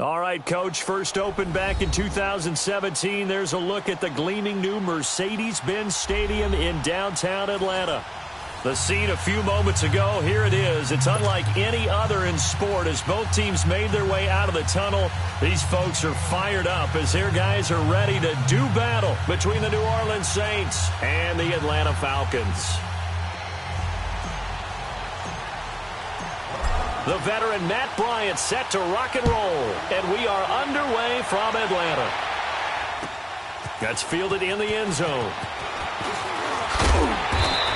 All right, Coach, first opened back in 2017. There's a look at the gleaming new Mercedes-Benz Stadium in downtown Atlanta. The scene a few moments ago, here it is. It's unlike any other in sport as both teams made their way out of the tunnel. These folks are fired up as their guys are ready to do battle between the New Orleans Saints and the Atlanta Falcons. The veteran Matt Bryant set to rock and roll, and we are underway from Atlanta. That's fielded in the end zone.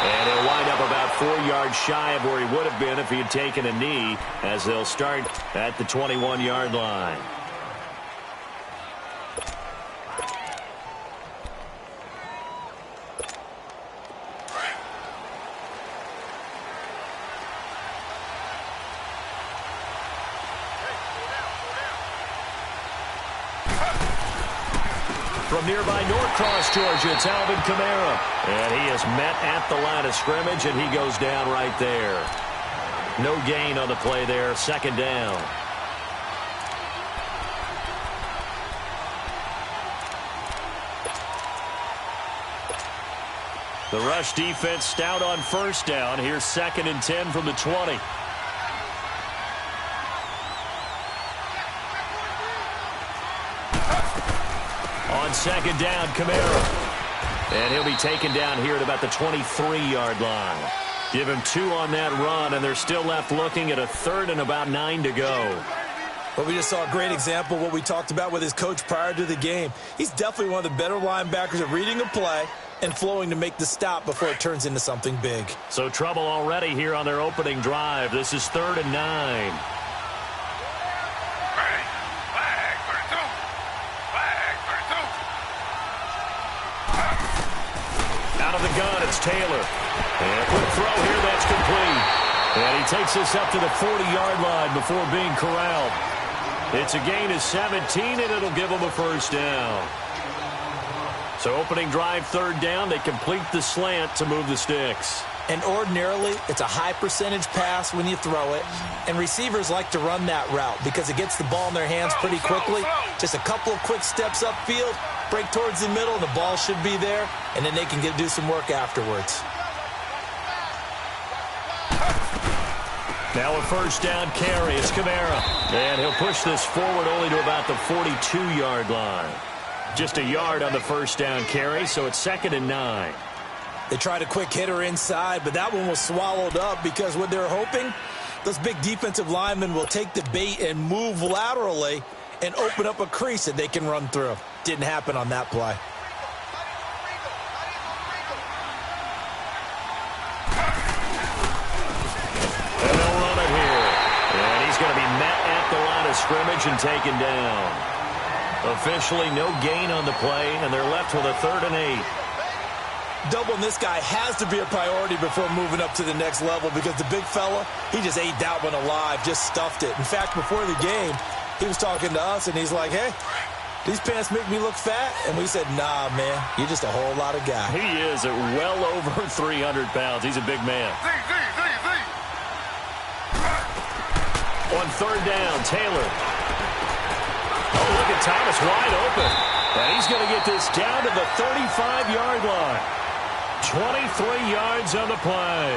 And he'll wind up about 4 yards shy of where he would have been if he had taken a knee, as they'll start at the 21-yard line. From nearby Norcross, Georgia, it's Alvin Kamara. And he is met at the line of scrimmage, and he goes down right there. No gain on the play there, second down. The rush defense stout on first down. Here's 2nd and 10 from the 20. On second down, Kamara. And he'll be taken down here at about the 23-yard line. Give him 2 on that run, and they're still left looking at a 3rd and about 9 to go. Well, we just saw a great example of what we talked about with his coach prior to the game. He's definitely one of the better linebackers at reading a play and flowing to make the stop before it turns into something big. So trouble already here on their opening drive. This is 3rd and 9. Out of the gun, it's Taylor. And a quick throw here, that's complete. And he takes this up to the 40-yard line before being corralled. It's a gain of 17, and it'll give them a first down. So opening drive, 3rd down, they complete the slant to move the sticks. And ordinarily, it's a high percentage pass when you throw it. And receivers like to run that route because it gets the ball in their hands pretty quickly. Just a couple of quick steps upfield, break towards the middle, and the ball should be there. And then they can do some work afterwards. Now a first down carry. It's Kamara. And he'll push this forward only to about the 42-yard line. Just a yard on the first down carry, so it's 2nd and 9. They tried a quick hitter inside, but that one was swallowed up because what they're hoping, those big defensive linemen will take the bait and move laterally and open up a crease that they can run through. Didn't happen on that play. And they'll run it here. And he's going to be met at the line of scrimmage and taken down. Officially no gain on the play, and they're left with a 3rd and 8. Doubling this guy has to be a priority before moving up to the next level because the big fella, he just ate that one alive, just stuffed it. In fact, before the game, he was talking to us, and he's like, hey, these pants make me look fat? And we said, nah, man, you're just a whole lot of guy. He is at well over 300 pounds. He's a big man. On 3rd down, Taylor. Oh, look at Thomas wide open. And he's going to get this down to the 35-yard line. 23 yards on the play.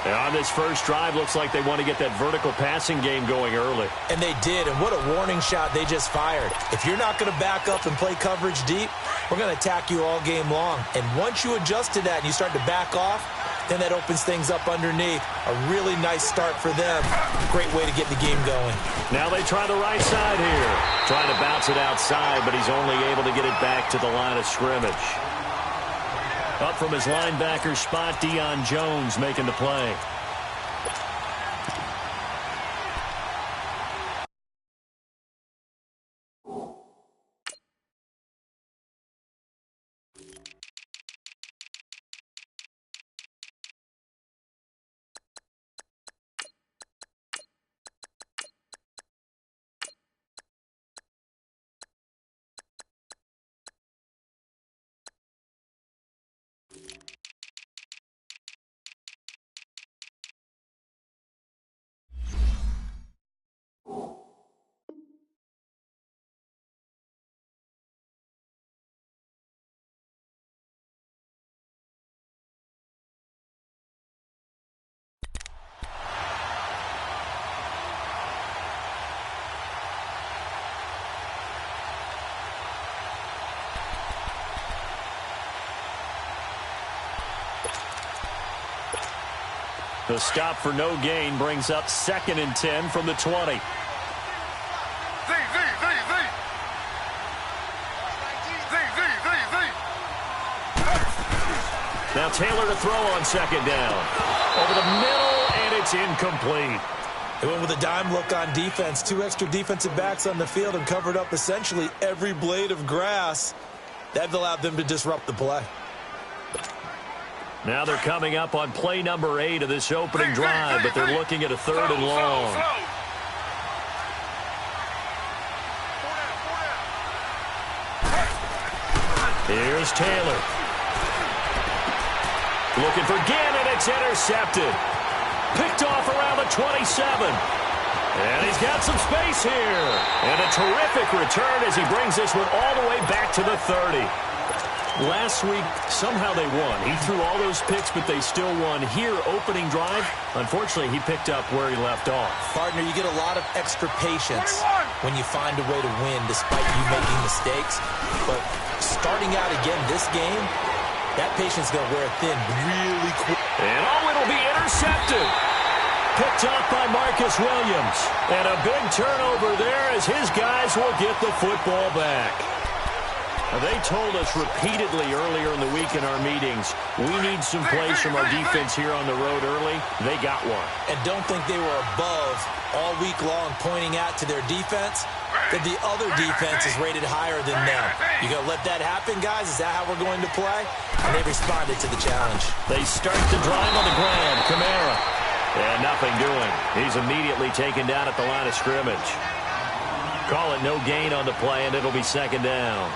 And on this first drive, looks like they want to get that vertical passing game going early. And they did, and what a warning shot they just fired. If you're not going to back up and play coverage deep, we're going to attack you all game long. And once you adjust to that and you start to back off, then that opens things up underneath. A really nice start for them. Great way to get the game going. Now they try the right side here. Trying to bounce it outside, but he's only able to get it back to the line of scrimmage. Up from his linebacker spot, Deion Jones making the play. The stop for no gain brings up 2nd and 10 from the 20. Now Taylor to throw on 2nd down. Over the middle, and it's incomplete. They went with a dime look on defense. 2 extra defensive backs on the field and covered up essentially every blade of grass. That allowed them to disrupt the play. Now they're coming up on play number 8 of this opening drive, but they're looking at a 3rd and long. Here's Taylor. Looking for Gannon. It's intercepted. Picked off around the 27. And he's got some space here. And a terrific return as he brings this one all the way back to the 30. Last week, somehow they won. He threw all those picks, but they still won. Here, opening drive, unfortunately, he picked up where he left off. Partner, you get a lot of extra patience when you find a way to win despite you making mistakes. But starting out again this game, that patience is going to wear thin really quick. And it'll be intercepted. Picked off by Marcus Williams. And a big turnover there as his guys will get the football back. They told us repeatedly earlier in the week in our meetings, we need some plays from our defense here on the road early. They got one. And don't think they were above all week long pointing out to their defense that the other defense is rated higher than them. You going to let that happen, guys? Is that how we're going to play? And they responded to the challenge. They start the drive on the ground. Kamara. And nothing doing. He's immediately taken down at the line of scrimmage. Call it no gain on the play, and it'll be 2nd down.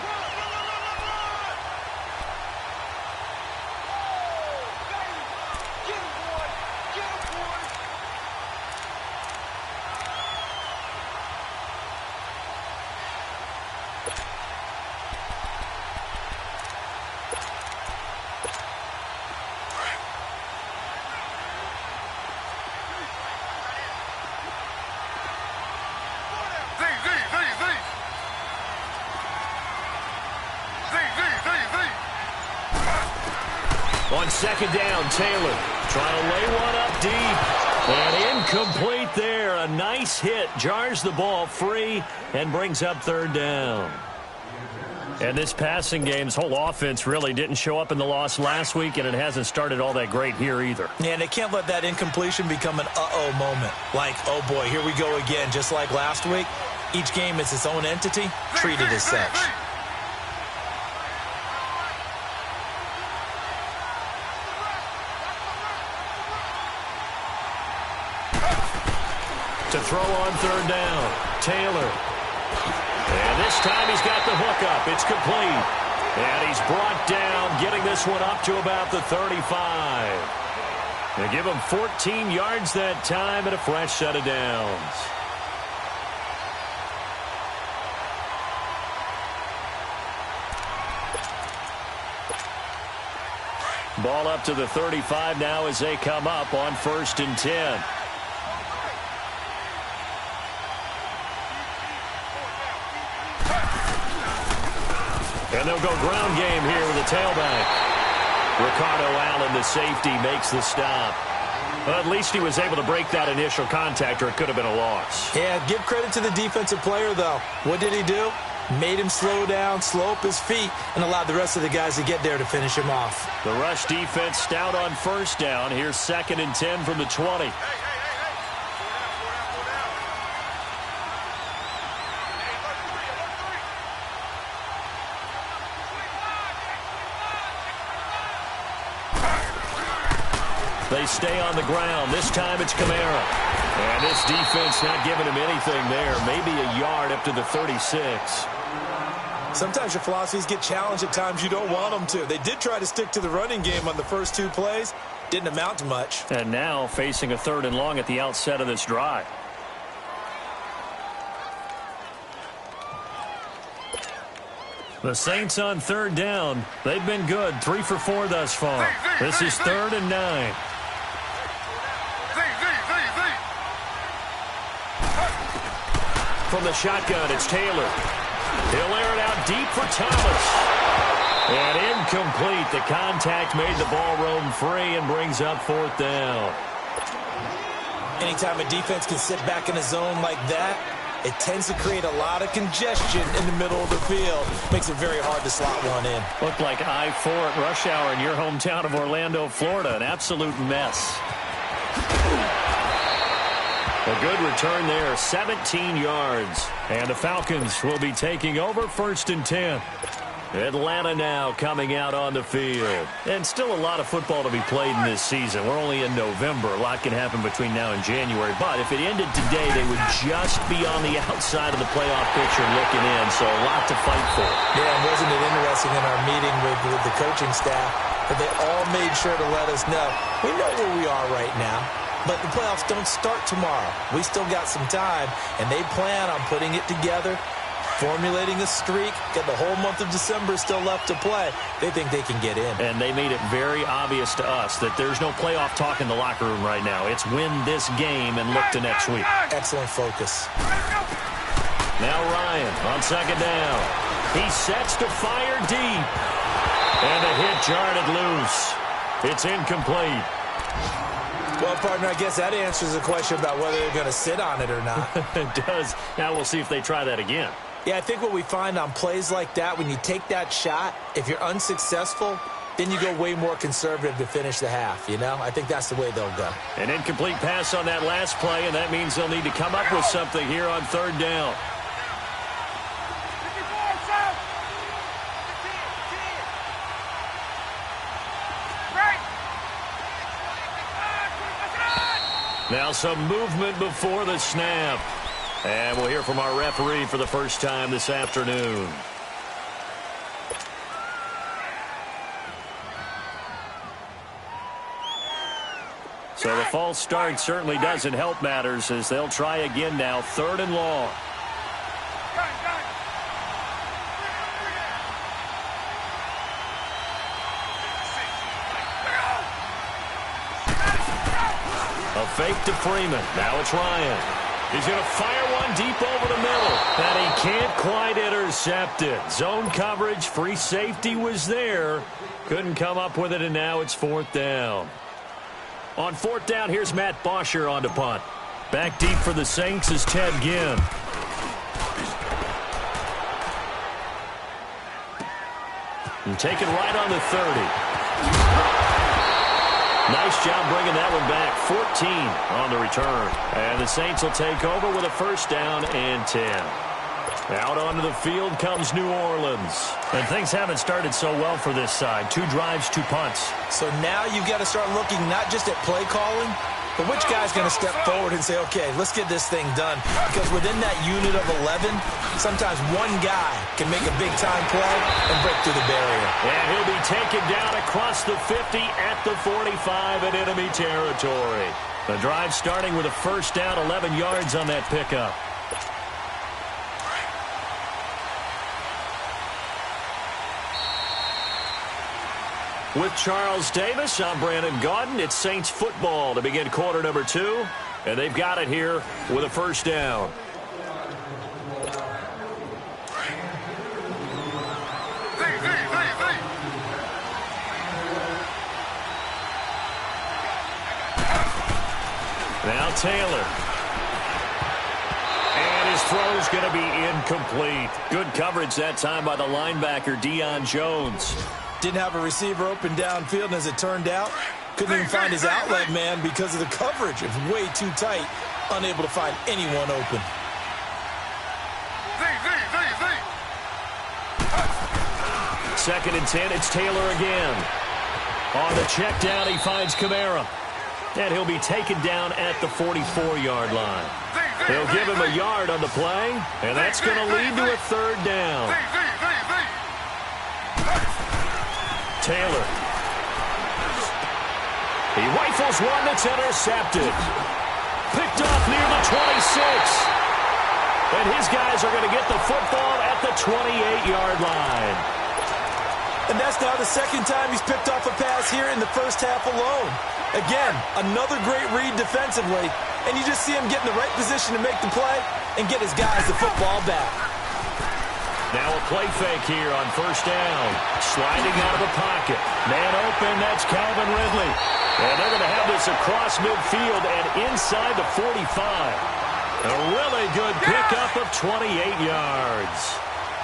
On 2nd down, Taylor trying to lay one up deep. And incomplete there. A nice hit. Jars the ball free and brings up 3rd down. And this passing game's whole offense really didn't show up in the loss last week, and it hasn't started all that great here either. Yeah, and they can't let that incompletion become an uh-oh moment. Like, oh boy, here we go again, just like last week. Each game is its own entity, treated as such. To throw on 3rd down, Taylor. And this time he's got the hook up. It's complete. And he's brought down, getting this one up to about the 35. They give him 14 yards that time and a fresh set of downs. Ball up to the 35 now as they come up on 1st and 10. And they'll go ground game here with the tailback. Ricardo Allen, the safety, makes the stop. Well, at least he was able to break that initial contact, or it could have been a loss. Yeah, give credit to the defensive player, though. What did he do? Made him slow down, slow up his feet, and allowed the rest of the guys to get there to finish him off. The rush defense stout on 1st down. Here's 2nd and 10 from the 20. They stay on the ground. This time it's Kamara. And this defense not giving him anything there. Maybe a yard up to the 36. Sometimes your philosophies get challenged at times you don't want them to. They did try to stick to the running game on the first 2 plays. Didn't amount to much. And now facing a 3rd and long at the outset of this drive. The Saints on 3rd down. They've been good. 3 for 4 thus far. This is 3rd and 9. From the shotgun, it's Taylor. He'll air it out deep for Thomas. And incomplete. The contact made the ball roam free and brings up 4th down. Anytime a defense can sit back in a zone like that, it tends to create a lot of congestion in the middle of the field. Makes it very hard to slot one in. Looked like I-4 at rush hour in your hometown of Orlando, Florida. An absolute mess. A good return there, 17 yards. And the Falcons will be taking over 1st and 10. Atlanta now coming out on the field. And still a lot of football to be played in this season. We're only in November. A lot can happen between now and January. But if it ended today, they would just be on the outside of the playoff picture looking in. So a lot to fight for. Yeah, and wasn't it interesting in our meeting with the coaching staff that they all made sure to let us know, we know where we are right now, but the playoffs don't start tomorrow. We still got some time, and they plan on putting it together, formulating a streak, get the whole month of December still left to play. They think they can get in. And they made it very obvious to us that there's no playoff talk in the locker room right now. It's win this game and look to next week. Excellent focus. Now Ryan on 2nd down. He sets to fire deep. And the hit jarred loose. It's incomplete. Well, partner, I guess that answers the question about whether they're going to sit on it or not. It does. Now we'll see if they try that again. Yeah, I think what we find on plays like that, when you take that shot, if you're unsuccessful, then you go way more conservative to finish the half, you know? I think that's the way they'll go. An incomplete pass on that last play, and that means they'll need to come up with something here on 3rd down. Now some movement before the snap. And we'll hear from our referee for the first time this afternoon. So the false start certainly doesn't help matters as they'll try again now, 3rd and long. A fake to Freeman. Now it's Ryan. He's going to fire one deep over the middle. And he can't quite intercept it. Zone coverage, free safety was there. Couldn't come up with it, and now it's 4th down. On 4th down, here's Matt Bosher on to punt. Back deep for the Saints is Ted Ginn. And taken right on the 30. Nice job bringing that one back. 14 on the return. And the Saints will take over with a 1st down and 10. Out onto the field comes New Orleans. And things haven't started so well for this side. 2 drives, 2 punts. So now you've got to start looking not just at play calling, but which guy's going to step forward and say, okay, let's get this thing done. Because within that unit of 11, sometimes one guy can make a big-time play and break through the barrier. And he'll be taken down across the 50 at the 45 in enemy territory. The drive starting with a 1st down, 11 yards on that pickup. With Charles Davis, I'm Brandon Gaudin. It's Saints football to begin quarter number 2. And they've got it here with a 1st down. Now Taylor. And his throw's going to be incomplete. Good coverage that time by the linebacker, Deion Jones. Didn't have a receiver open downfield, and as it turned out, couldn't even find his outlet man because of the coverage. It was way too tight, unable to find anyone open. 2nd and 10, it's Taylor again. On the check down, he finds Kamara. And he'll be taken down at the 44-yard line. They'll give him a yard on the play, and that's going to lead to a 3rd down. Taylor. He rifles one that's intercepted. Picked off near the 26. And his guys are going to get the football at the 28-yard line. And that's now the 2nd time he's picked off a pass here in the 1st half alone. Again, another great read defensively. And you just see him get in the right position to make the play and get his guys the football back. Now a play fake here on 1st down. Sliding out of the pocket. Man open, that's Calvin Ridley. And they're going to have this across midfield and inside the 45. A really good pickup of 28 yards.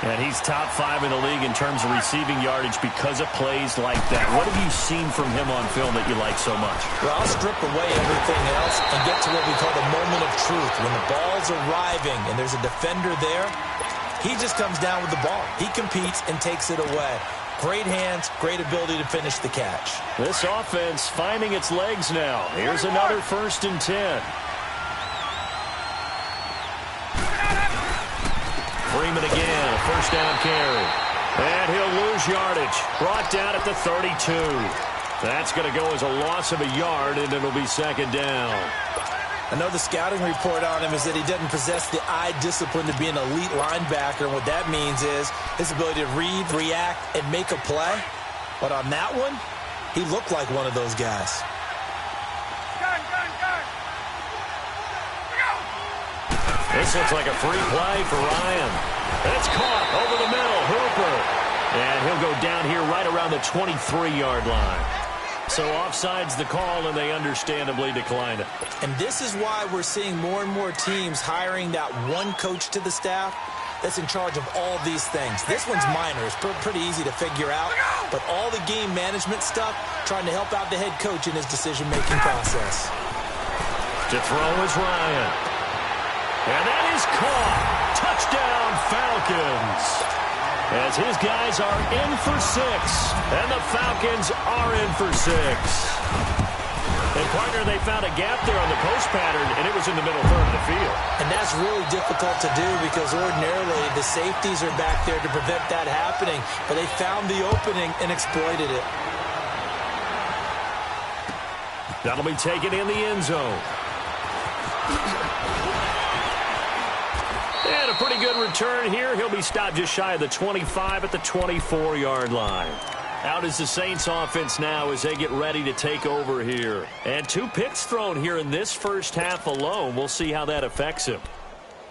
And he's top 5 in the league in terms of receiving yardage because of plays like that. What have you seen from him on film that you like so much? Well, I'll strip away everything else and get to what we call the moment of truth. When the ball's arriving and there's a defender there, he just comes down with the ball. He competes and takes it away. Great hands, great ability to finish the catch. This offense finding its legs now. Here's another 1st and 10. Freeman again, a 1st down carry. And he'll lose yardage. Brought down at the 32. That's going to go as a loss of a yard, and it'll be 2nd down. I know the scouting report on him is that he doesn't possess the eye discipline to be an elite linebacker. And what that means is his ability to read, react, and make a play. But on that one, he looked like one of those guys. This looks like a free play for Ryan. It's caught over the middle. Hooper. And he'll go down here right around the 23-yard line. So offside's the call, and they understandably declined it. And this is why we're seeing more and more teams hiring that one coach to the staff that's in charge of all these things. This one's minor. It's pretty easy to figure out. But all the game management stuff, trying to help out the head coach in his decision-making process. To throw is Ryan. And that is caught. Touchdown, Falcons. As his guys are in for 6. And the Falcons are in for 6. And, partner, they found a gap there on the post pattern, and it was in the middle third of the field. And that's really difficult to do because ordinarily the safeties are back there to prevent that happening. But they found the opening and exploited it. That'll be taken in the end zone. And a pretty good return here. He'll be stopped just shy of the 25 at the 24-yard line. Out is the Saints offense now as they get ready to take over here. And 2 picks thrown here in this first half alone. We'll see how that affects him.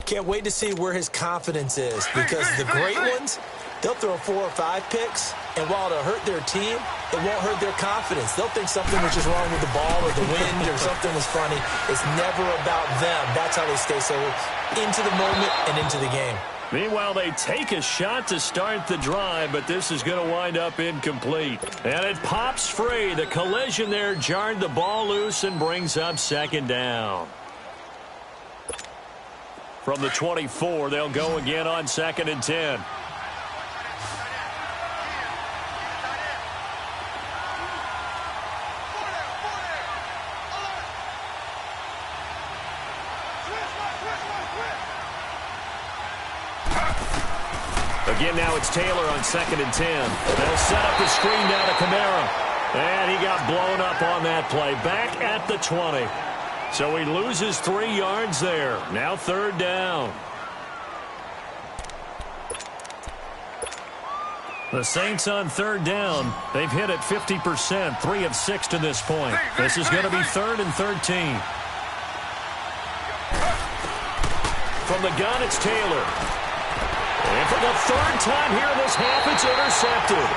Can't wait to see where his confidence is because the great ones, they'll throw 4 or 5 picks, and while it'll hurt their team, it won't hurt their confidence. They'll think something was just wrong with the ball or the wind or something was funny. It's never about them. That's how they stay so into the moment and into the game. Meanwhile, they take a shot to start the drive, but this is going to wind up incomplete. And it pops free. The collision there jarred the ball loose and brings up 2nd down. From the 24, they'll go again on 2nd and 10. Again, now it's Taylor on 2nd and 10. They'll set up the screen down to Kamara. And he got blown up on that play. Back at the 20. So he loses 3 yards there. Now 3rd down. The Saints on 3rd down. They've hit it 50%, 3 of 6 to this point. This is going to be 3rd and 13. From the gun, it's Taylor. And for the 3rd time here in this half, it's intercepted.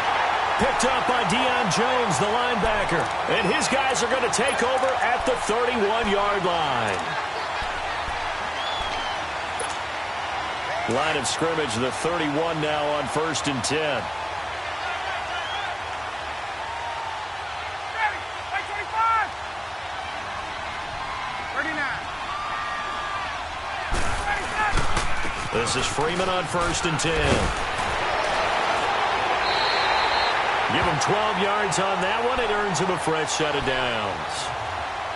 Picked up by Deion Jones, the linebacker. And his guys are going to take over at the 31-yard line. Line of scrimmage, the 31 now on 1st and 10. This is Freeman on 1st and 10. Give him 12 yards on that one. It earns him a fresh set of downs.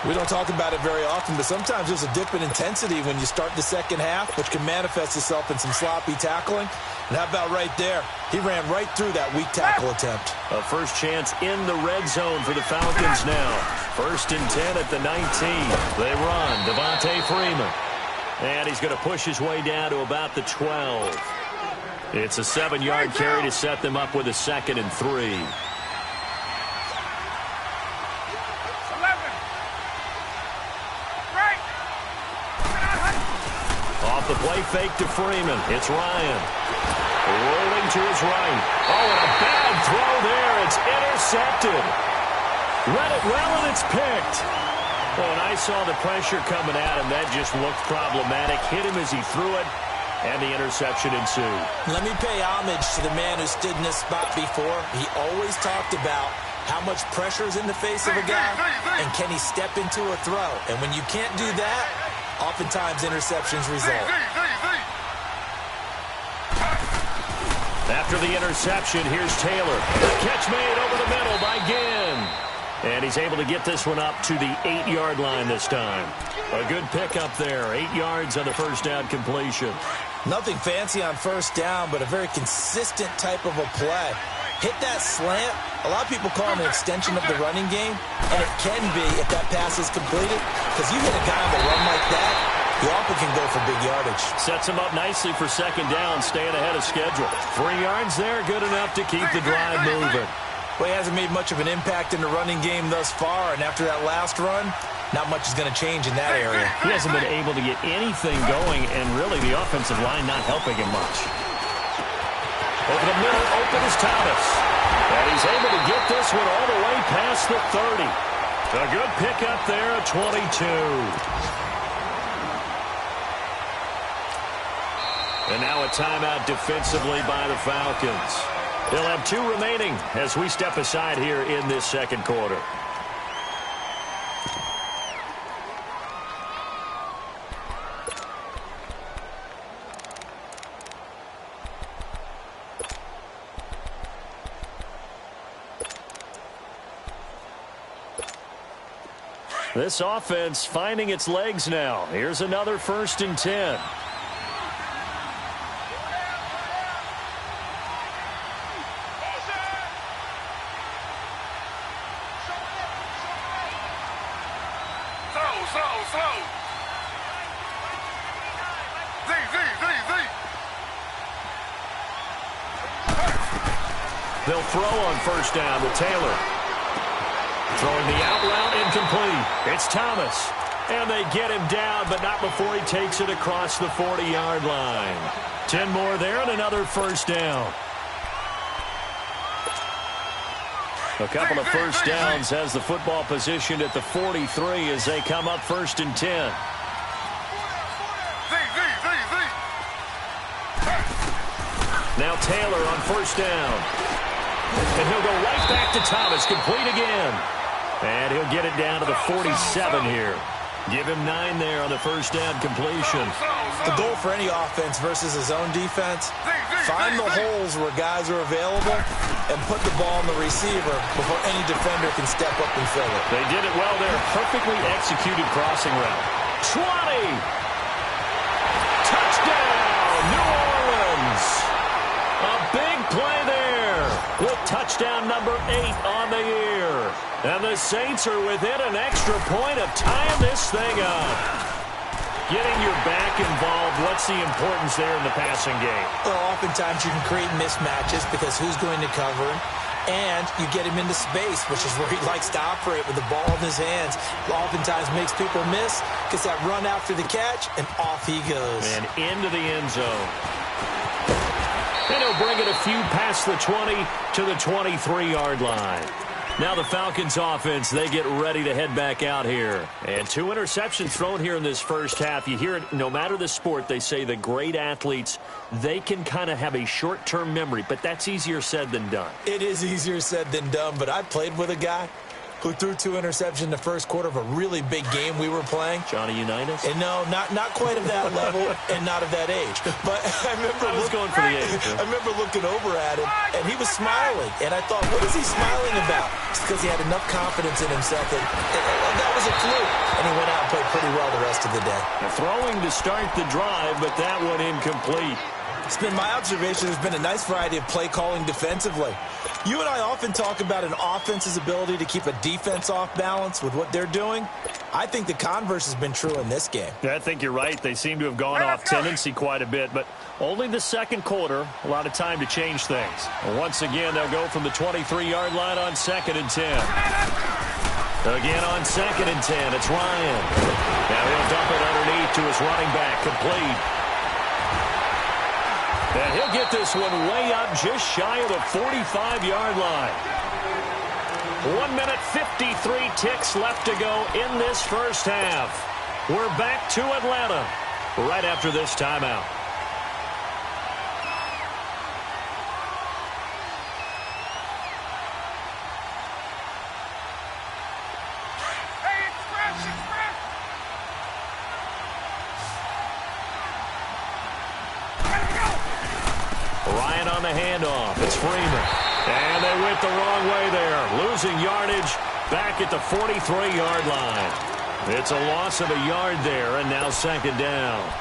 We don't talk about it very often, but sometimes there's a dip in intensity when you start the second half, which can manifest itself in some sloppy tackling. And how about right there? He ran right through that weak tackle attempt. A first chance in the red zone for the Falcons now. 1st and 10 at the 19. They run. Devontae Freeman. And he's going to push his way down to about the 12. It's a 7-yard carry to set them up with a 2nd and 3. Off the play fake to Freeman. It's Ryan. Rolling to his right. Oh, and a bad throw there. It's intercepted. Read it well, and it's picked. Well, when I saw the pressure coming at him, that just looked problematic. Hit him as he threw it, and the interception ensued. Let me pay homage to the man who stood in this spot before. He always talked about how much pressure is in the face of a guy, and can he step into a throw. And when you can't do that, oftentimes interceptions result. After the interception, here's Taylor. The catch made over the middle by Ginn. And he's able to get this one up to the 8-yard line this time. A good pickup there. 8 yards on the first down completion. Nothing fancy on first down, but a very consistent type of a play. Hit that slant. A lot of people call it an extension of the running game, and it can be if that pass is completed, because you hit a guy on the run like that, you often can go for big yardage. Sets him up nicely for second down, staying ahead of schedule. 3 yards there, good enough to keep the drive moving. Well, he hasn't made much of an impact in the running game thus far, and after that last run, not much is going to change in that area. He hasn't been able to get anything going, and really the offensive line not helping him much. Over the middle, open is Thomas. And he's able to get this one all the way past the 30. A good pickup there at 22. And now a timeout defensively by the Falcons. They'll have 2 remaining as we step aside here in this second quarter. This offense finding its legs now. Here's another 1st and 10. They'll throw on first down with Taylor. Throwing the out route incomplete. It's Thomas. And they get him down, but not before he takes it across the 40-yard line. 10 more there and another first down. A couple of first downs has the football positioned at the 43 as they come up 1st and 10. Now Taylor on first down. And he'll go right back to Thomas, complete again. And he'll get it down to the 47 here. Give him 9 there on the first down completion. The goal for any offense versus his own defense, find the holes where guys are available and put the ball on the receiver before any defender can step up and fill it. They did it well there. Perfectly executed crossing route. 20! Touchdown, New Orleans! A big play there with touchdown number 8 on the year. And the Saints are within an extra point of tying this thing up. Getting your back involved, what's the importance there in the passing game? Well, oftentimes you can create mismatches because who's going to cover him? And you get him into space, which is where he likes to operate with the ball in his hands. Oftentimes makes people miss, gets that run after the catch, and off he goes. And into the end zone. And he'll bring it a few past the 20 to the 23-yard line. Now the Falcons offense, they get ready to head back out here. And 2 interceptions thrown here in this first half. You hear it, no matter the sport, they say the great athletes, they can kind of have a short-term memory, but that's easier said than done. It is easier said than done, but I played with a guy who threw 2 interceptions in the first quarter of a really big game we were playing. Johnny Unitas? And no, not quite of that level and not of that age. But I remember looking over at him, and he was smiling. And I thought, what is he smiling about? It's because he had enough confidence in himself that that was a fluke. And he went out and played pretty well the rest of the day. Throwing to start the drive, but that one incomplete. It's been my observation there's been a nice variety of play calling defensively. You and I often talk about an offense's ability to keep a defense off balance with what they're doing. I think the converse has been true in this game. Yeah, I think you're right. They seem to have gone off tendency quite a bit, but only the second quarter, a lot of time to change things. Once again, they'll go from the 23-yard line on 2nd and 10. Again on 2nd and 10, it's Ryan. Now he'll dump it underneath to his running back, complete. And he'll get this one way up just shy of the 45-yard line. 1 minute 53 ticks left to go in this first half. We're back to Atlanta right after this timeout. Ryan on the handoff. It's Freeman. And they went the wrong way there. Losing yardage back at the 43-yard line. It's a loss of a yard there, and now second down.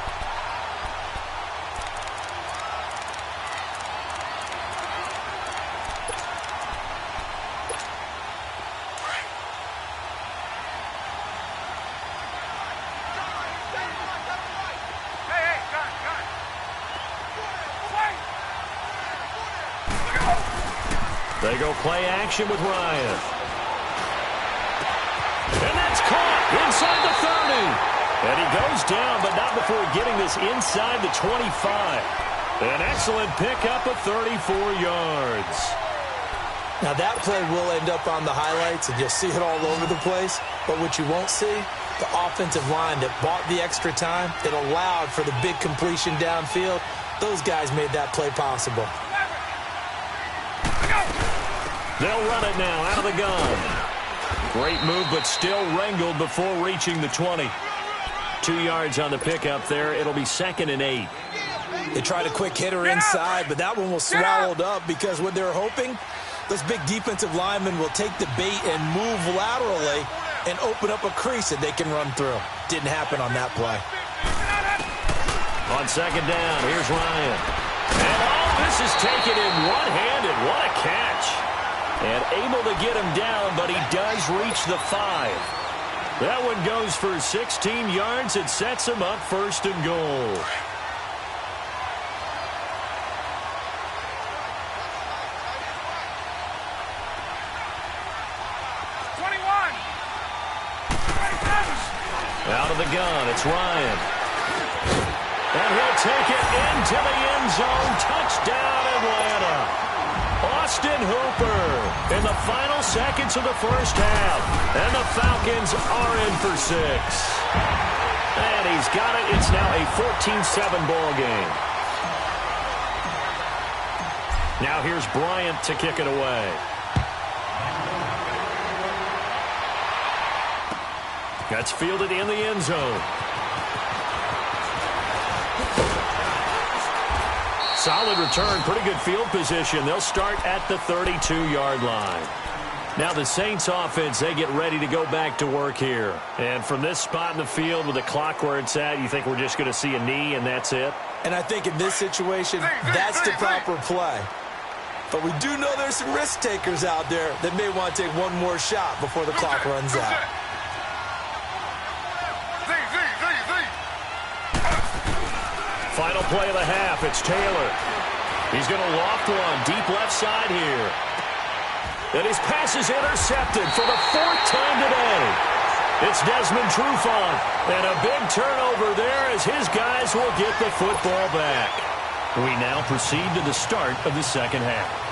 They go play action with Ryan. And that's caught inside the 30. And he goes down, but not before getting this inside the 25. An excellent pickup of 34 yards. Now that play will end up on the highlights, and you'll see it all over the place. But what you won't see, the offensive line that bought the extra time, that allowed for the big completion downfield, those guys made that play possible. They'll run it now out of the gun. Great move, but still wrangled before reaching the 20. 2 yards on the pickup there. It'll be 2nd and 8. They tried a quick hitter inside, but that one was swallowed up because what they're hoping, those big defensive linemen will take the bait and move laterally and open up a crease that they can run through. Didn't happen on that play. On second down, here's Ryan. And all this is taken in one-handed. What a catch. And able to get him down, but he does reach the 5. That one goes for 16 yards. It sets him up 1st and goal. Out of the gun, it's Ryan. And he'll take it into the end zone. Touchdown, Atlanta. Austin Hooper in the final seconds of the first half. And the Falcons are in for 6. And he's got it. It's now a 14-7 ball game. Now here's Bryant to kick it away. That's fielded in the end zone. Solid return, pretty good field position. They'll start at the 32-yard line. Now the Saints offense, they get ready to go back to work here. And from this spot in the field with the clock where it's at, you think we're just going to see a knee and that's it? And I think in this situation, that's the proper play. But we do know there's some risk takers out there that may want to take one more shot before the clock runs out. Final play of the half, it's Taylor. He's going to loft one deep left side here. And his pass is intercepted for the 4th time today. It's Desmond Trufant. And a big turnover there as his guys will get the football back. We now proceed to the start of the second half.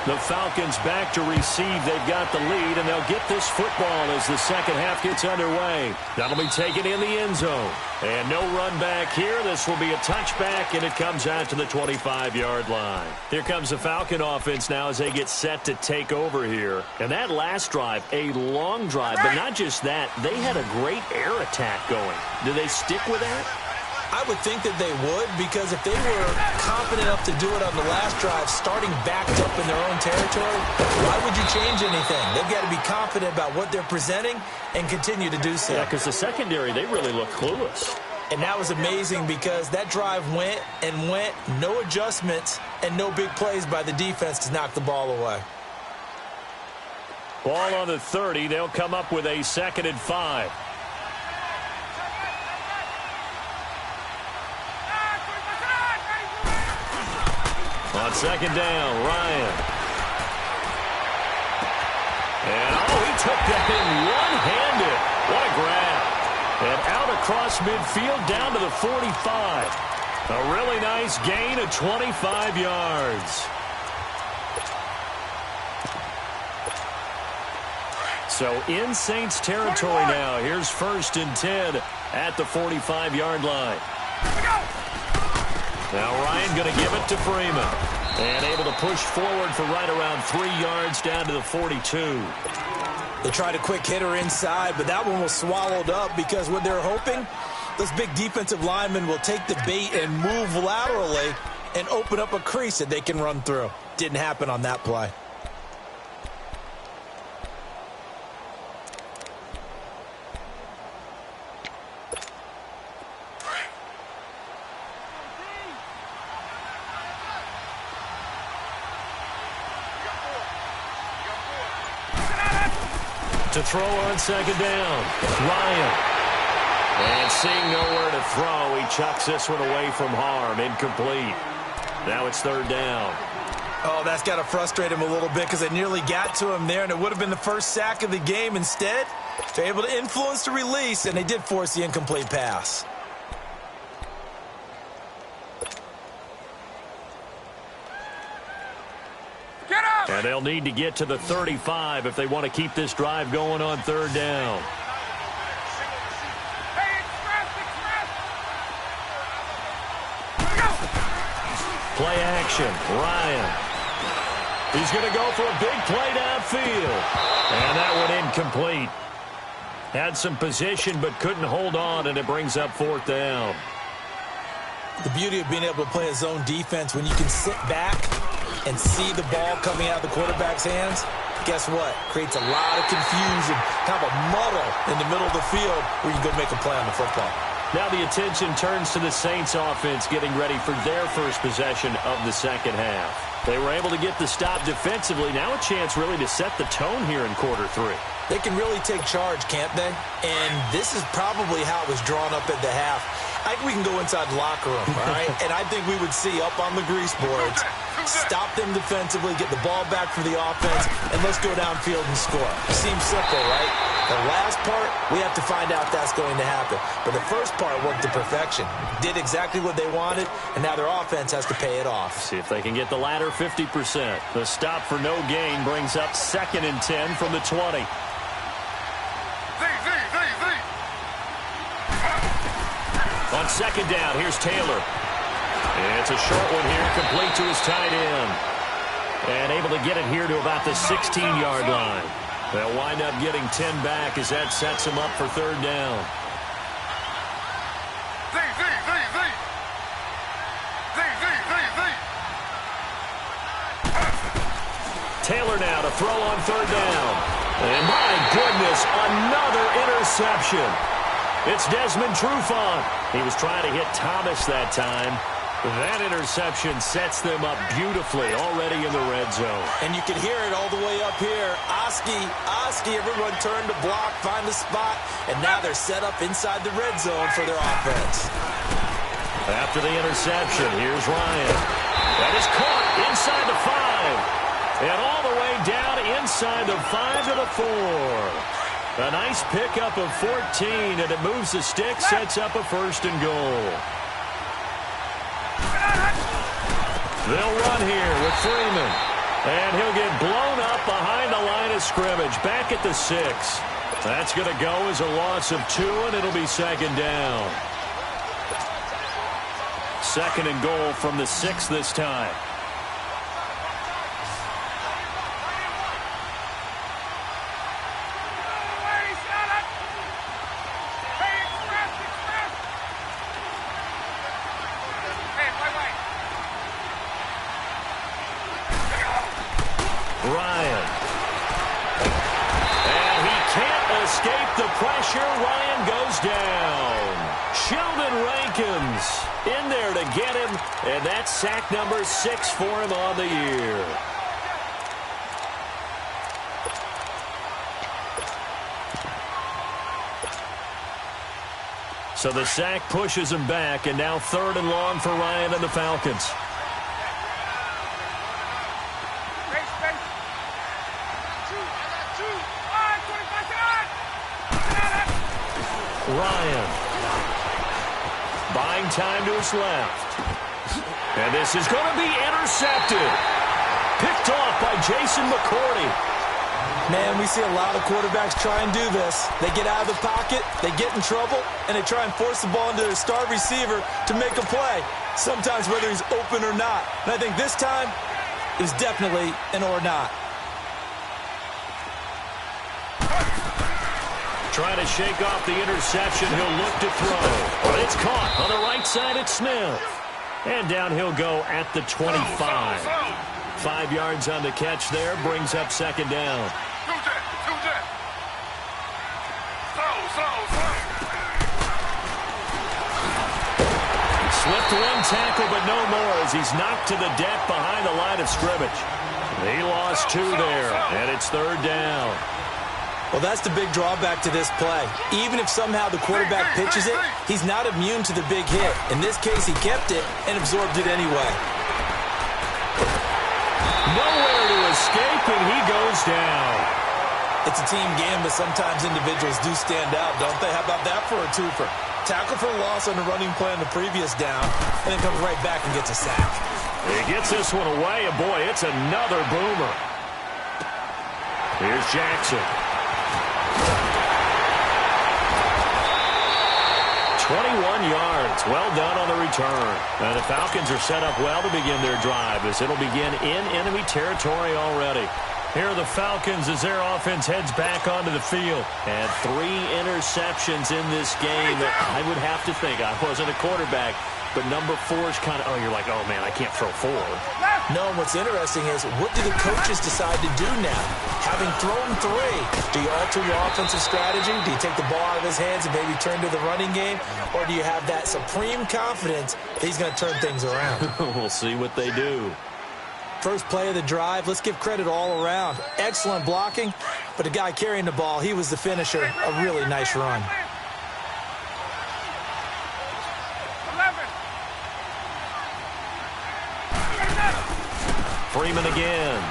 The Falcons back to receive. They've got the lead, and they'll get this football as the second half gets underway. That'll be taken in the end zone. And no run back here. This will be a touchback, and it comes out to the 25-yard line. Here comes the Falcon offense now as they get set to take over here. And that last drive, a long drive, but not just that. They had a great air attack going. Do they stick with that? I would think that they would, because if they were confident enough to do it on the last drive, starting backed up in their own territory, why would you change anything? They've got to be confident about what they're presenting and continue to do so. Yeah, because the secondary, they really look clueless. And that was amazing because that drive went and went, no adjustments, and no big plays by the defense to knock the ball away. Ball on the 30. They'll come up with a 2nd and 5. On second down, Ryan. And, he took that in one-handed. What a grab. And out across midfield down to the 45. A really nice gain of 25 yards. So in Saints territory now. Here's 1st and 10 at the 45-yard line. Now Ryan going to give it to Freeman. And able to push forward for right around 3 yards down to the 42. They tried a quick hitter inside, but that one was swallowed up because what they're hoping, those big defensive linemen will take the bait and move laterally and open up a crease that they can run through. Didn't happen on that play. To throw on 2nd down, Ryan. And seeing nowhere to throw, he chucks this one away from harm. Incomplete. Now it's 3rd down. Oh, that's got to frustrate him a little bit because they nearly got to him there, and it would have been the first sack of the game. Instead, they're able to influence the release, and they did force the incomplete pass. And they'll need to get to the 35 if they want to keep this drive going on 3rd down. Play action, Ryan. He's going to go for a big play downfield. And that one incomplete. Had some position but couldn't hold on, and it brings up 4th down. The beauty of being able to play a zone defense when you can sit back and see the ball coming out of the quarterback's hands, guess what? Creates a lot of confusion, kind of a muddle in the middle of the field where you can go make a play on the football. Now the attention turns to the Saints offense getting ready for their first possession of the 2nd half. They were able to get the stop defensively. Now a chance really to set the tone here in quarter 3. They can really take charge, can't they? And this is probably how it was drawn up at the half. I think we can go inside the locker room, all right? And I think we would see up on the grease boards, stop them defensively, get the ball back for the offense, and let's go downfield and score. Seems simple, right? The last part, we have to find out if that's going to happen. But the first part worked to perfection. Did exactly what they wanted, and now their offense has to pay it off. See if they can get the latter 50%. The stop for no gain brings up 2nd and 10 from the 20. On 2nd down, here's Taylor. It's a short one here, complete to his tight end. And able to get it here to about the 16-yard line. They'll wind up getting 10 back as that sets him up for 3rd down. Taylor now to throw on 3rd down. And my goodness, another interception. It's Desmond Trufant. He was trying to hit Thomas that time. That interception sets them up beautifully already in the red zone. And you can hear it all the way up here. Oski, everyone turned to block, find a spot, and now they're set up inside the red zone for their offense. After the interception, here's Ryan. That is caught inside the 5. And all the way down inside the 5 to the 4. A nice pickup of 14, and it moves the stick, sets up a 1st and goal. They'll run here with Freeman. And he'll get blown up behind the line of scrimmage, back at the 6. That's going to go as a loss of 2, and it'll be 2nd down. 2nd and goal from the 6 this time. Ryan. And he can't escape the pressure. Ryan goes down. Sheldon Rankins in there to get him. And that's sack number 6 for him on the year. So the sack pushes him back, and now 3rd and long for Ryan and the Falcons. Ryan. Buying time to his left. And this is going to be intercepted. Picked off by Jason McCourty. Man, we see a lot of quarterbacks try and do this. They get out of the pocket, they get in trouble, and they try and force the ball into their star receiver to make a play, sometimes whether he's open or not. And I think this time, it was definitely an or not. Trying to shake off the interception. He'll look to throw. But it's caught on the right side at Smith. And down he'll go at the 25. 5 yards on the catch there. Brings up second down. Slipped one tackle, but no more as he's knocked to the deck behind the line of scrimmage. He lost 2 there, and it's third down. Well, that's the big drawback to this play. Even if somehow the quarterback pitches it, he's not immune to the big hit. In this case, he kept it and absorbed it anyway. Nowhere to escape, and he goes down. It's a team game, but sometimes individuals do stand out, don't they? How about that for a twofer? Tackle for a loss on the running play on the previous down, and then comes right back and gets a sack. He gets this one away, and boy, it's another boomer. Here's Jackson. 21 yards. Well done on the return. And the Falcons are set up well to begin their drive as it'll begin in enemy territory already. Here are the Falcons as their offense heads back onto the field. And 3 interceptions in this game. I would have to think, I wasn't a quarterback, but number 4 is kind of, you're like, oh, man, I can't throw 4. No, what's interesting is what do the coaches decide to do now? Having thrown 3, do you alter your offensive strategy? Do you take the ball out of his hands and maybe turn to the running game? Or do you have that supreme confidence that he's going to turn things around? We'll see what they do. First play of the drive, let's give credit all around. Excellent blocking, but the guy carrying the ball, he was the finisher. A really nice run. Freeman again.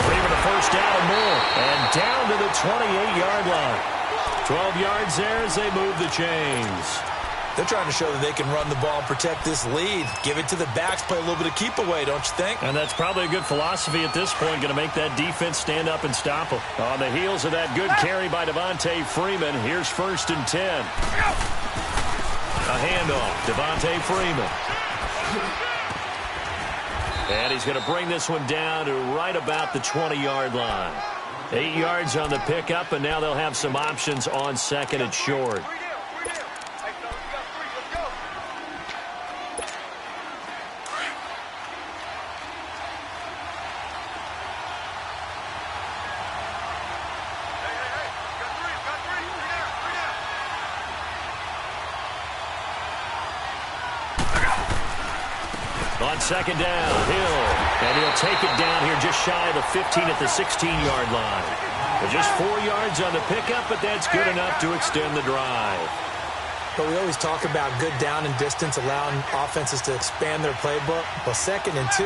Freeman a first down and more. And down to the 28-yard line. 12 yards there as they move the chains. They're trying to show that they can run the ball and protect this lead. Give it to the backs, play a little bit of keep away, don't you think? And that's probably a good philosophy at this point. Going to make that defense stand up and stop them. On the heels of that good carry by Devontae Freeman, here's 1st and 10. A handoff, Devontae Freeman. And he's going to bring this one down to right about the 20-yard line. 8 yards on the pickup, and now they'll have some options on second and short. On second down, Hill, and he'll take it down here just shy of the 15 at the 16-yard line. But just 4 yards on the pickup, but that's good enough to extend the drive. But we always talk about good down and distance, allowing offenses to expand their playbook. Well, 2nd and 2,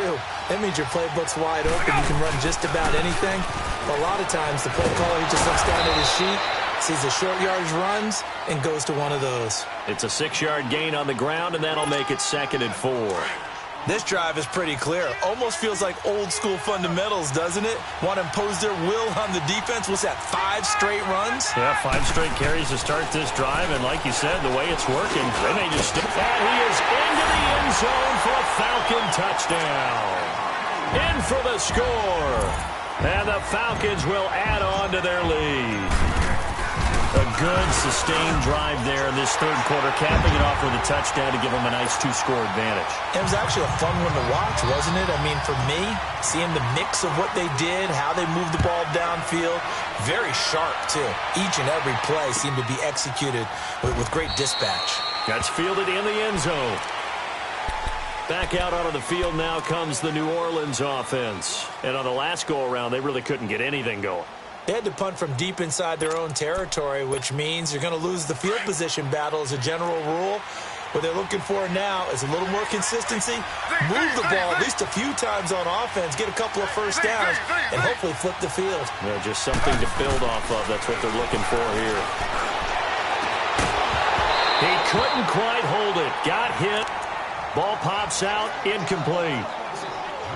that means your playbook's wide open. You can run just about anything. But a lot of times, the play caller, he just looks down at his sheet, sees the short yardage runs, and goes to one of those. It's a 6-yard gain on the ground, and that'll make it 2nd and 4. This drive is pretty clear. Almost feels like old-school fundamentals, doesn't it? Want to impose their will on the defense. What's that, 5 straight runs? Yeah, 5 straight carries to start this drive. And like you said, the way it's working, they may just stick that. He is into the end zone for a Falcon touchdown. In for the score. And the Falcons will add on to their lead. A good, sustained drive there in this third quarter, capping it off with a touchdown to give them a nice 2-score advantage. It was actually a fun one to watch, wasn't it? I mean, for me, seeing the mix of what they did, how they moved the ball downfield, very sharp, too. Each and every play seemed to be executed with great dispatch. That's fielded in the end zone. Back out onto the field now comes the New Orleans offense. And on the last go-around, they really couldn't get anything going. They had to punt from deep inside their own territory, which means you're going to lose the field position battle as a general rule. What they're looking for now is a little more consistency, move the ball at least a few times on offense, get a couple of first downs, and hopefully flip the field. Yeah, just something to build off of. That's what they're looking for here. He couldn't quite hold it. Got hit. Ball pops out. Incomplete.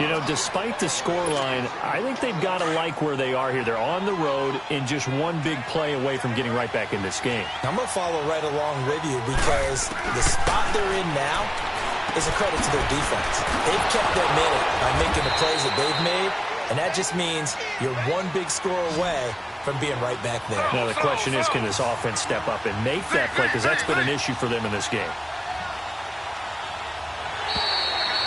You know, despite the scoreline, I think they've got to like where they are here. They're on the road and just one big play away from getting right back in this game. I'm going to follow right along with you because the spot they're in now is a credit to their defense. They've kept them in it by making the plays that they've made, and that just means you're one big score away from being right back there. Now, the question is, can this offense step up and make that play? Because that's been an issue for them in this game.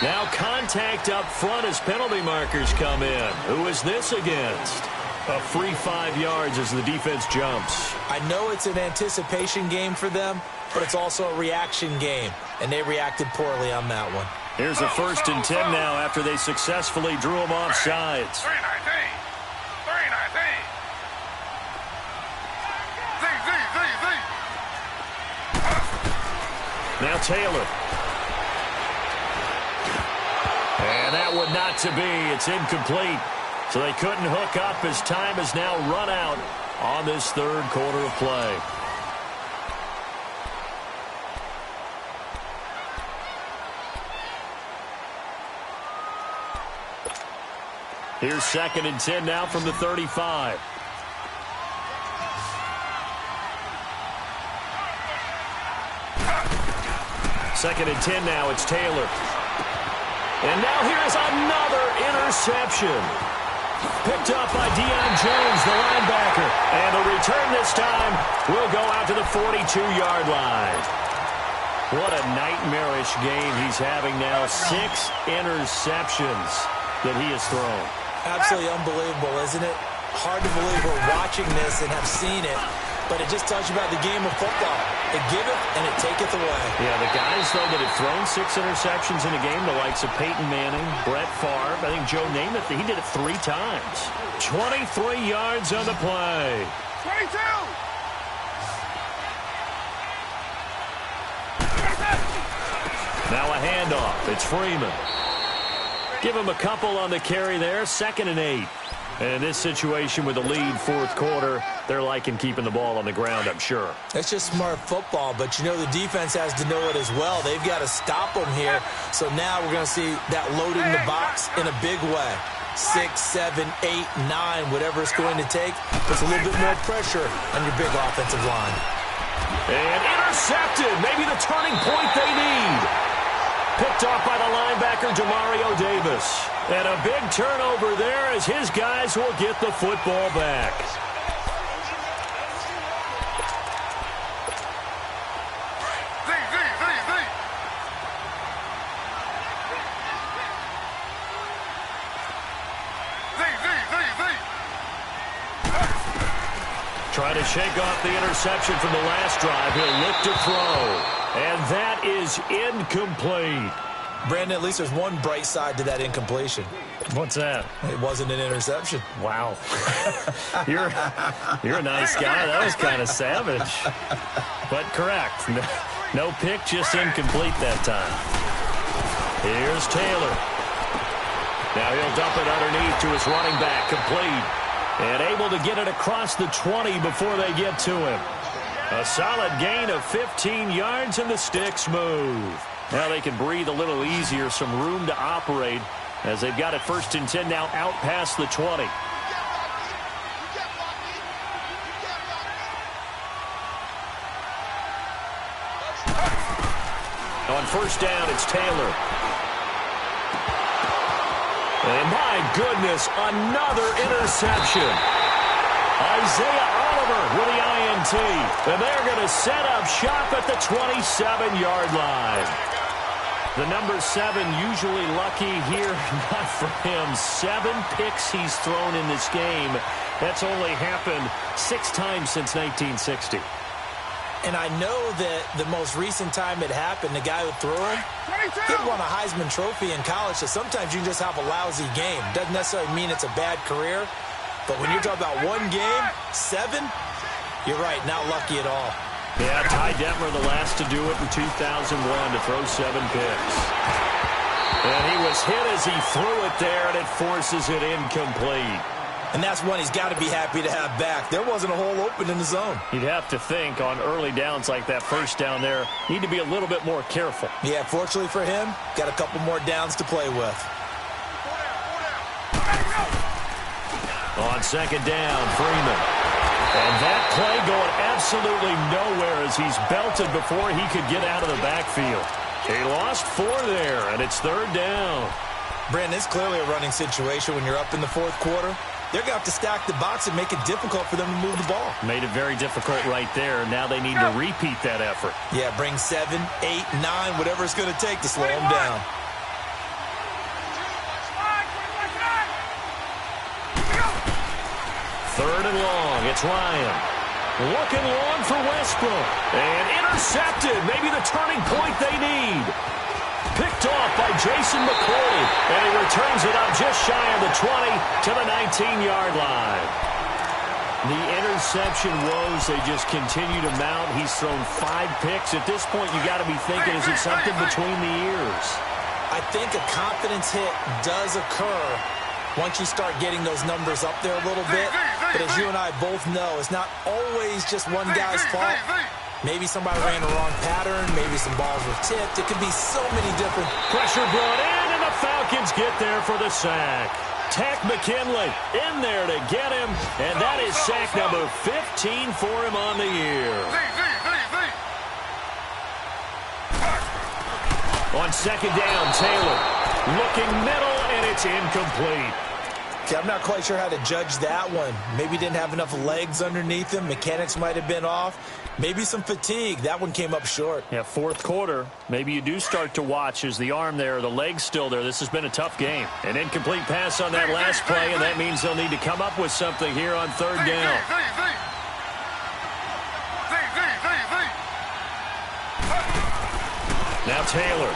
Now contact up front as penalty markers come in. Who is this against? A free 5 yards as the defense jumps. I know it's an anticipation game for them, but it's also a reaction game, and they reacted poorly on that one. Here's a 1st and 10 now after they successfully drew them off sides. 319. Now Taylor. And that would not to be. It's incomplete. So they couldn't hook up as time has now run out on this 3rd quarter of play. Here's 2nd and 10 now from the 35. Second and 10 now. It's Taylor. And now here's another interception. Picked up by Deion Jones, the linebacker. And the return this time will go out to the 42-yard line. What a nightmarish game he's having now. 6 interceptions that he has thrown. Absolutely unbelievable, isn't it? Hard to believe we're watching this and have seen it, but it just tells you about the game of football. It giveth and it taketh away. Yeah, the guys, though, that have thrown 6 interceptions in a game, the likes of Peyton Manning, Brett Favre, I think Joe Namath, he did it 3 times. 23 yards on the play. 22. Now a handoff. It's Freeman. Give him a couple on the carry there. 2nd and 8. And in this situation with a lead 4th quarter, they're liking keeping the ball on the ground, I'm sure. It's just smart football, but you know the defense has to know it as well. They've got to stop them here. So now we're going to see that loading the box in a big way. 6, 7, 8, 9, whatever it's going to take, puts a little bit more pressure on your big offensive line. And intercepted. Maybe the turning point they need. Picked off by the linebacker, Demario Davis. And a big turnover there as his guys will get the football back. Trying to shake off the interception from the last drive. He'll look to throw. And that is incomplete. Brandon, at least there's one bright side to that incompletion. What's that? It wasn't an interception. Wow. You're a nice guy. That was kind of savage. But correct. No pick, just incomplete that time. Here's Taylor. Now he'll dump it underneath to his running back, complete. And able to get it across the 20 before they get to him. A solid gain of 15 yards, and the sticks move. Now they can breathe a little easier, some room to operate as they've got it 1st and 10 now out past the 20. On 1st down, it's Taylor. And my goodness, another interception. Isaiah Oliver with the INT. And they're going to set up shop at the 27-yard line. The number 7 usually lucky here. Not for him. 7 picks he's thrown in this game. That's only happened 6 times since 1960. And I know that the most recent time it happened, the guy who threw him, he won a Heisman Trophy in college, so sometimes you just have a lousy game. Doesn't necessarily mean it's a bad career, but when you're talking about one game, 7, you're right, not lucky at all. Yeah, Ty Detmer, the last to do it in 2001 to throw 7 picks. And he was hit as he threw it there, and it forces it incomplete. And that's one he's got to be happy to have back. There wasn't a hole open in the zone. You'd have to think on early downs like that 1st down there, need to be a little bit more careful. Yeah, fortunately for him, got a couple more downs to play with. On second down, Freeman. And that play going absolutely nowhere as he's belted before he could get out of the backfield. He lost 4 there, and it's third down. Brandon, it's clearly a running situation when you're up in the fourth quarter. They're going to have to stack the box and make it difficult for them to move the ball. Made it very difficult right there. Now they need to repeat that effort. Yeah, bring 7, 8, 9, whatever it's going to take to slow them down. Third and long. It's Ryan. Looking long for Westbrook. And intercepted. Maybe the turning point they need. Picked off by Jason McCourty. And he returns it up just shy of the 20 to the 19-yard line. The interception woes, they just continue to mount. He's thrown 5 picks. At this point, you got to be thinking, is it something between the ears? I think a confidence hit does occur once you start getting those numbers up there a little bit. But as you and I both know, it's not always just one guy's fault. Maybe somebody ran the wrong pattern. Maybe some balls were tipped. It could be so many different. Pressure brought in, and the Falcons get there for the sack. Tack McKinley in there to get him, and that is sack number 15 for him on the year. On second down, Taylor looking middle, and it's incomplete. Okay, I'm not quite sure how to judge that one. Maybe didn't have enough legs underneath him. Mechanics might have been off. Maybe some fatigue. That one came up short. Yeah, fourth quarter. Maybe you do start to watch as the arm there, the leg's still there. This has been a tough game. An incomplete pass on that last play, and that means they'll need to come up with something here on third down. Now Taylor.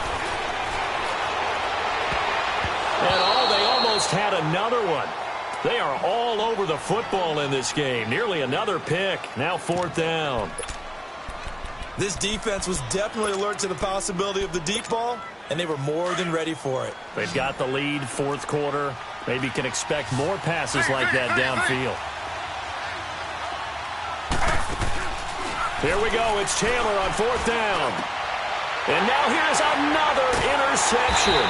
And they almost had another one. They are all over the football in this game. Nearly another pick. Now fourth down. This defense was definitely alert to the possibility of the deep ball, and they were more than ready for it. They've got the lead, fourth quarter. Maybe can expect more passes like that downfield. Here we go. It's Taylor on fourth down. And now here's another interception.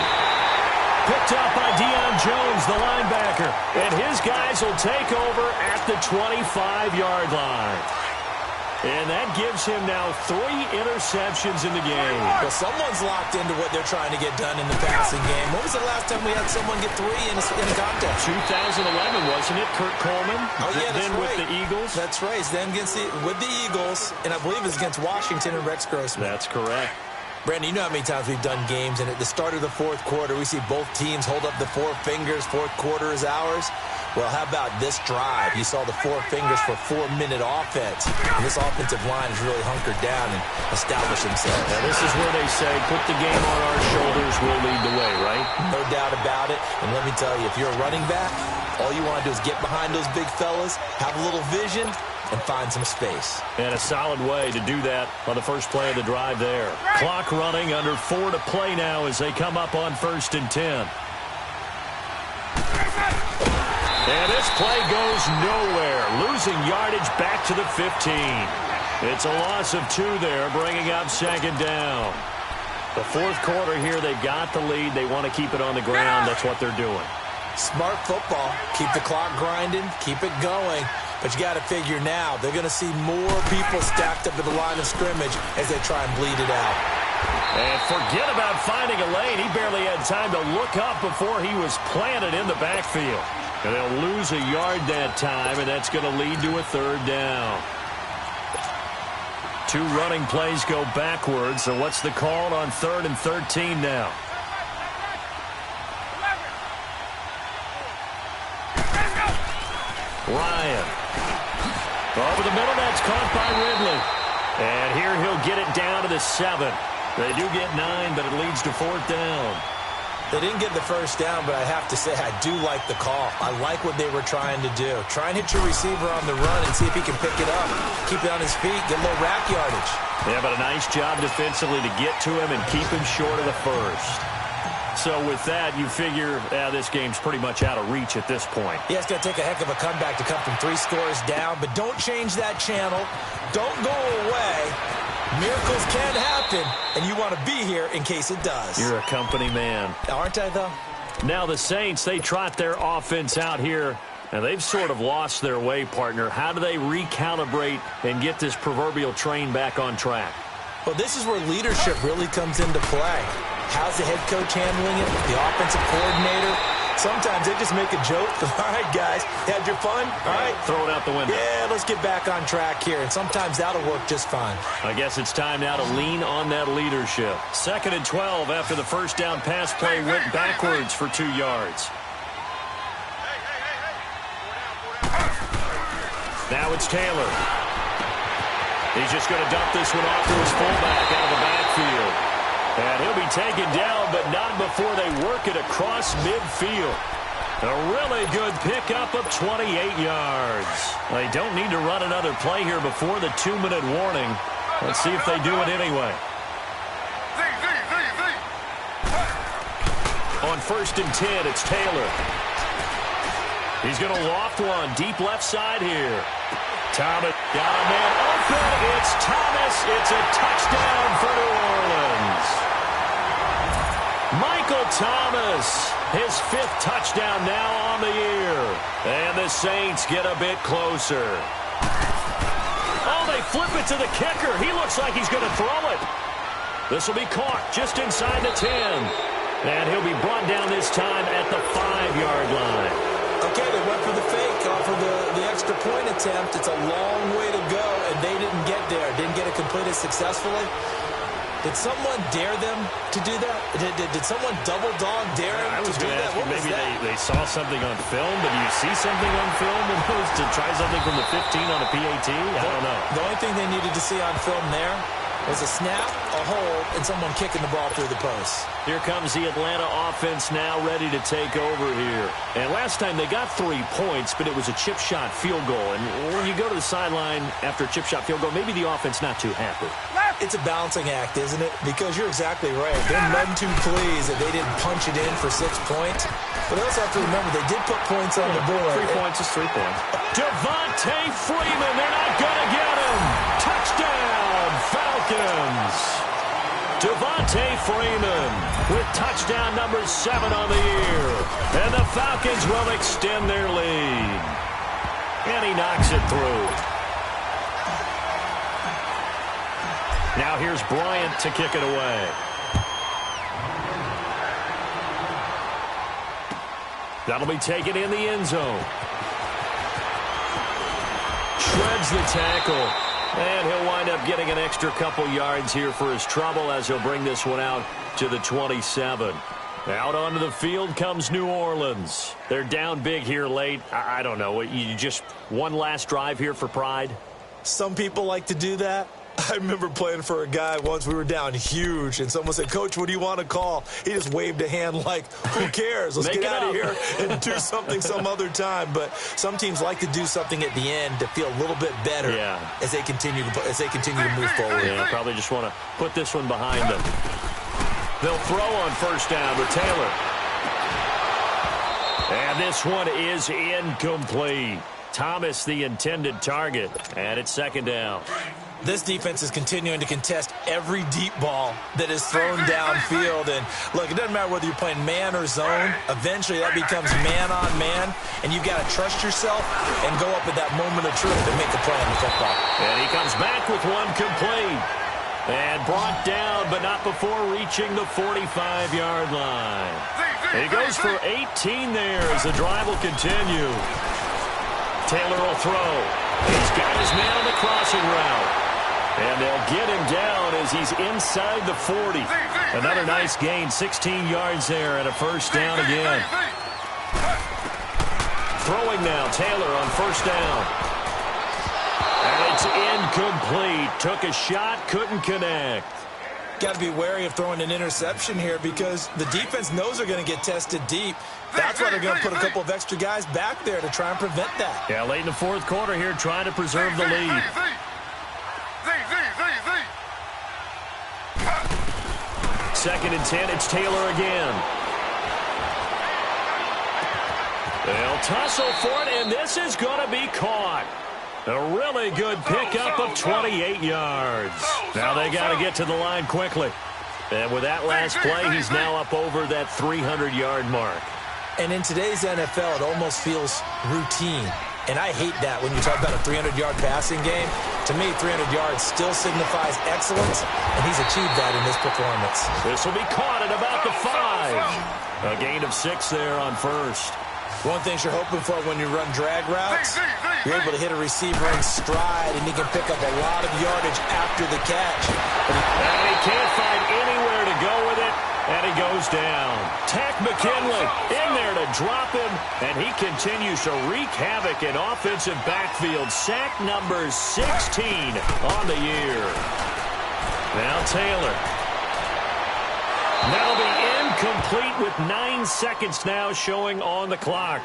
Picked up by Deion Jones, the linebacker. And his guys will take over at the 25-yard line. And that gives him now 3 interceptions in the game. Well, someone's locked into what they're trying to get done in the passing game. When was the last time we had someone get 3 in a contest? 2011, wasn't it? Kurt Coleman. Oh, yeah, that's then right. With the Eagles. That's right. Then with the Eagles, and I believe it's against Washington and Rex Grossman. That's correct. Brandon, you know how many times we've done games, and at the start of the fourth quarter, we see both teams hold up the 4 fingers, fourth quarter is ours. Well, how about this drive? You saw the 4 fingers for 4-minute offense. And this offensive line has really hunkered down and established themselves. Now, this is where they say, put the game on our shoulders, we'll lead the way, right? No doubt about it. And let me tell you, if you're a running back, all you want to do is get behind those big fellas, have a little vision, and find some space. And a solid way to do that on the first play of the drive there. Clock running, under 4 to play now as they come up on 1st and 10. And this play goes nowhere. Losing yardage back to the 15. It's a loss of 2 there, bringing up second down. The fourth quarter here, they've got the lead. They want to keep it on the ground. That's what they're doing. Smart football. Keep the clock grinding. Keep it going. But you got to figure now, they're going to see more people stacked up at the line of scrimmage as they try and bleed it out. And forget about finding a lane. He barely had time to look up before he was planted in the backfield. And they'll lose a yard that time, and that's going to lead to a third down. 2 running plays go backwards. So what's the call on 3rd and 13 now? Ryan. Over the middle, that's caught by Ridley. And here he'll get it down to the 7. They do get 9, but it leads to 4th down. They didn't get the first down, but I have to say I do like the call. I like what they were trying to do. Try and hit your receiver on the run and see if he can pick it up. Keep it on his feet, get a little rack yardage. Yeah, but a nice job defensively to get to him and keep him short of the first. So with that, you figure this game's pretty much out of reach at this point. Yeah, it's going to take a heck of a comeback to come from 3 scores down, but don't change that channel. Don't go away. Miracles can happen, and you want to be here in case it does. You're a company man. Aren't I, though? Now the Saints, they trot their offense out here And they've sort of lost their way, partner. How do they recalibrate and get this proverbial train back on track? Well, this is where leadership really comes into play. How's the head coach handling it? The offensive coordinator? Sometimes they just make a joke. All right, guys, had your fun? All right. Throw it out the window. Yeah, let's get back on track here. And sometimes that'll work just fine. I guess it's time now to lean on that leadership. 2nd and 12 after the first down pass play went backwards for 2 yards. Now it's Taylor. He's just going to dump this one off to his fullback out of the backfield. And he'll be taken down, but not before they work it across midfield. A really good pickup of 28 yards. They don't need to run another play here before the 2-minute warning. Let's see if they do it anyway. On 1st and 10, it's Taylor. He's going to loft one deep left side here. Thomas got a man open. It's Thomas. It's a touchdown for New Orleans. Michael Thomas, his 5th touchdown now on the year. And the Saints get a bit closer. Oh, they flip it to the kicker. He looks like he's going to throw it. This will be caught just inside the 10. And he'll be brought down this time at the 5-yard line. Okay, they went for the fake off of the extra point attempt. It's a long way to go, and they didn't get there. Didn't get it completed successfully. Did someone dare them to do that? Did someone double dog dare them to do that? What maybe they saw something on film, but do you see something on film and to try something from the 15 on a PAT? I don't know. The only thing they needed to see on film there was a snap, a hold, and someone kicking the ball through the post. Here comes the Atlanta offense now ready to take over here. And last time they got 3 points, but it was a chip shot field goal. And when you go to the sideline after a chip shot field goal, maybe the offense not too happy. It's a balancing act, isn't it? Because you're exactly right. They're none too pleased that they didn't punch it in for 6 points. But they also have to remember they did put points on the board. 3 points is 3 points. Devontae Freeman, they're not going to get him. Touchdown, Falcons. Devontae Freeman with touchdown number 7 on the year. And the Falcons will extend their lead. And he knocks it through. Now here's Bryant to kick it away. That'll be taken in the end zone. Shreds the tackle. And he'll wind up getting an extra couple yards here for his trouble as he'll bring this one out to the 27. Out onto the field comes New Orleans. They're down big here late. I don't know. You just one last drive here for pride? Some people like to do that. I remember playing for a guy once. We were down huge, and someone said, "Coach, what do you want to call?" He just waved a hand like, who cares? Let's get out of here and do something some other time. But some teams like to do something at the end to feel a little bit better as they continue to move forward. Yeah, probably just want to put this one behind them. They'll throw on first down with Taylor. And this one is incomplete. Thomas, the intended target, and it's 2nd down. This defense is continuing to contest every deep ball that is thrown downfield. And, look, it doesn't matter whether you're playing man or zone. Eventually, that becomes man-on-man, and you've got to trust yourself and go up at that moment of truth and make a play on the football. And he comes back with one complete. And brought down, but not before reaching the 45-yard line. He goes for 18 there as the drive will continue. Taylor will throw. He's got his man on the crossing route. And they'll get him down as he's inside the 40. Another nice gain, 16 yards there and a first down again. Throwing now, Taylor on first down. And it's incomplete. Took a shot, couldn't connect. Got to be wary of throwing an interception here because the defense knows they're going to get tested deep. That's why they're going to put a couple of extra guys back there to try and prevent that. Yeah, late in the 4th quarter here, trying to preserve the lead. 2nd and 10, it's Taylor again. They'll tussle for it, and this is going to be caught. A really good pickup of 28 yards. Now they got to get to the line quickly. And with that last play, he's now up over that 300-yard mark. And in today's NFL, it almost feels routine. And I hate that when you talk about a 300-yard passing game. To me, 300 yards still signifies excellence, and he's achieved that in this performance. This will be caught at about the 5. A gain of 6 there on first. One thing you're hoping for when you run drag routes, you're able to hit a receiver in stride, and he can pick up a lot of yardage after the catch. And he can't find anywhere to go with it, and he goes down. Tack McKinley in there to drop him, and he continues to wreak havoc in offensive backfield. Sack number 16 on the year. Now Taylor. That'll be incomplete with 9 seconds now showing on the clock.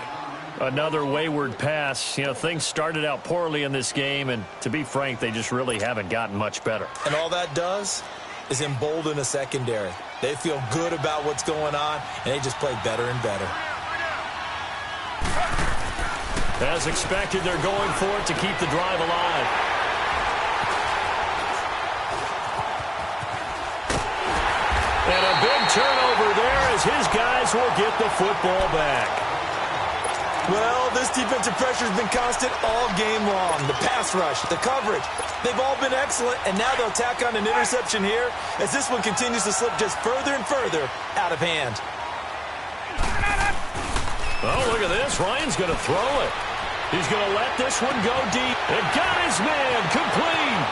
Another wayward pass. You know, things started out poorly in this game, and to be frank, they just really haven't gotten much better. And all that does is embolden a secondary. They feel good about what's going on, and they just play better and better. As expected, they're going for it to keep the drive alive. And a big turnover there as his guys will get the football back. Well, this defensive pressure has been constant all game long. The pass rush, the coverage, they've all been excellent, and now they'll tack on an interception here as this one continues to slip just further and further out of hand. Oh, look at this. Ryan's going to throw it. He's going to let this one go deep. And got his man complete.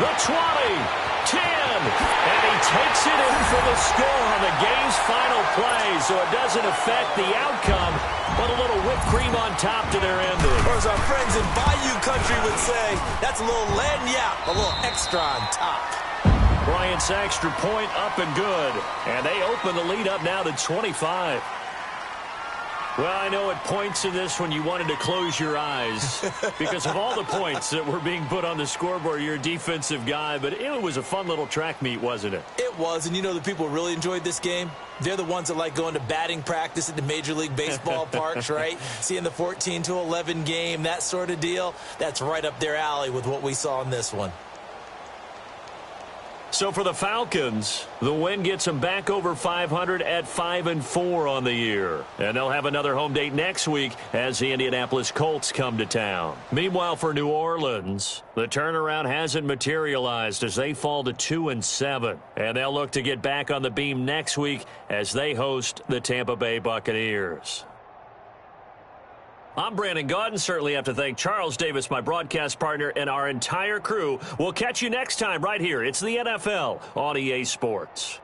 The 20. 10, and he takes it in for the score on the game's final play, so it doesn't affect the outcome, but a little whipped cream on top to their ending. Or as our friends in Bayou Country would say, that's a little lagniappe, a little extra on top. Bryant's extra point up and good, and they open the lead up now to 25. Well, I know at points in this one you wanted to close your eyes because of all the points that were being put on the scoreboard. You're a defensive guy, but it was a fun little track meet, wasn't it? It was, and you know the people who really enjoyed this game? They're the ones that like going to batting practice at the Major League Baseball parks, right? Seeing the 14-11 game, that sort of deal. That's right up their alley with what we saw in this one. So for the Falcons, the win gets them back over 500 at 5-4 on the year. And they'll have another home date next week as the Indianapolis Colts come to town. Meanwhile, for New Orleans, the turnaround hasn't materialized as they fall to 2-7. And they'll look to get back on the beam next week as they host the Tampa Bay Buccaneers. I'm Brandon Gaudin. Certainly have to thank Charles Davis, my broadcast partner, and our entire crew. We'll catch you next time right here. It's the NFL on EA Sports.